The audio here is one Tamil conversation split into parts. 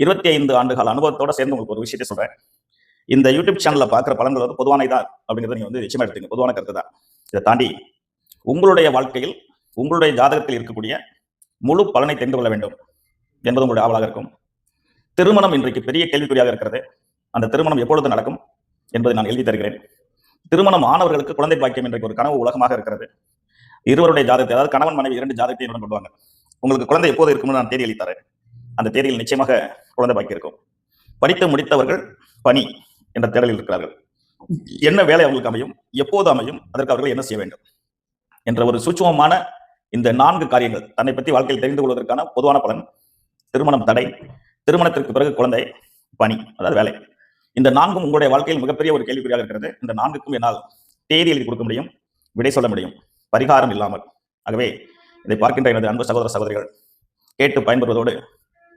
25 ஆண்டுகால அனுபவத்தோட சேர்ந்து உங்களுக்கு ஒரு விஷயத்தை சொல்றேன். இந்த யூடியூப் சேனல்ல பார்க்குற பலன்கள் வந்து பொதுவானதா அப்படிங்கிறத நீங்க வந்து நிச்சயமா எடுத்துங்க. பொதுவான கருத்து தான். இதை தாண்டி உங்களுடைய வாழ்க்கையில் உங்களுடைய ஜாதகத்தில் இருக்கக்கூடிய முழு பலனை தெரிந்து கொள்ள வேண்டும் என்பது உங்களுடைய ஆவலாக இருக்கும். திருமணம் இன்றைக்கு பெரிய கேள்விக்குறியாக இருக்கிறது. அந்த திருமணம் எப்பொழுது நடக்கும் என்பதை நான் எழுதி தருகிறேன். திருமணம் ஆனவர்களுக்கு குழந்தை பாக்கியம் இன்றைக்கு ஒரு கனவு உலகமாக இருக்கிறது. இருவருடைய ஜாதகத்தை, அதாவது கணவன் மனைவி 2 ஜாதகத்தை என்னுடன் கொண்டு வாங்க. உங்களுக்கு குழந்தை எப்போது இருக்கும்னு நான் தேதி அளித்தாரேன். அந்த தேதியில் நிச்சயமாக குழந்தை பாக்கியம் இருக்கும். படித்து முடித்தவர்கள் பணி என்ற தேடலில் இருக்கிறார்கள். என்ன வேலை அவங்களுக்கு அமையும், எப்போது அமையும், அதற்கு அவர்கள் என்ன செய்ய வேண்டும் என்ற ஒரு சூட்சுமமான இந்த 4 காரியங்கள் தன்னை பற்றி வாழ்க்கையில் தெரிந்து கொள்வதற்கான பொதுவான பலன். திருமணம் தடை, திருமணத்திற்கு பிறகு குழந்தை, பணி, அதாவது வேலை. இந்த 4ம் உங்களுடைய வாழ்க்கையில் மிகப்பெரிய ஒரு கேள்விக்குறியாக இருக்கிறது. இந்த 4க்கும் என்னால் தேதி எழுதி கொடுக்க முடியும், விடை சொல்ல முடியும், பரிகாரம் இல்லாமல். ஆகவே இதை பார்க்கின்ற எனது அன்பு சகோதர சகோதரிகள் கேட்டு பயன்பெறுவதோடு,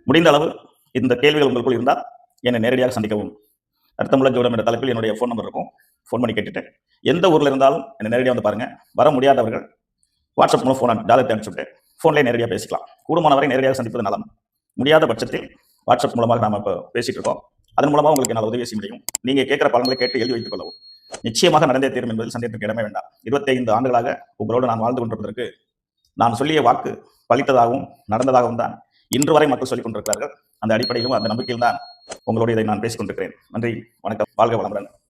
முடிந்த அளவு இந்த கேள்விகள் உங்களுக்குள் இருந்தால் என்னை நேரடியாக சந்திக்கவும். அர்த்தமுள்ள ஜோடம் என்ற தலைப்பில் என்னுடைய ஃபோன் நம்பர் இருக்கும். ஃபோன் பண்ணி கேட்டுட்டு எந்த ஊரில் இருந்தாலும் என்னை நேரடியாக வந்து பாருங்க. வர முடியாதவர்கள் வாட்ஸ்அப் மூலம் ஃபோன் ஜாதகத்தை அனுப்பிச்சுட்டு ஃபோன்லேயே நேரடியாக பேசிக்கலாம். கூடுமானவரை நேரடியாக சந்திப்பது நலம். முடியாத பட்சத்தில் வாட்ஸ்அப் மூலமாக நாம் இப்போ பேசிட்டு இருக்கோம். அதன் மூலமாக உங்களுக்கு என்னால் உதவி செய்ய முடியும். நீங்கள் கேட்குற பலன்களை கேட்டு எழுதி வைத்துக் கொள்ளவும். நிச்சயமாக நடந்தே தீரும் என்பதில் சந்தேகத்துக்கு இடமே வேண்டாம். 25 ஆண்டுகளாக உங்களோடு நான் வாழ்ந்து கொண்டிருப்பதற்கு நான் சொல்லிய வாக்கு பலித்ததாகவும் நடந்ததாகவும் தான் இன்று வரை மக்கள் சொல்லிக் கொண்டிருக்கிறார்கள். அந்த அடிப்படையிலும் அந்த நம்பிக்கையில் தான் உங்களோடு இதை நான் பேசிக் கொண்டிருக்கிறேன். நன்றி, வணக்கம், வாழ்க வளமுடன்.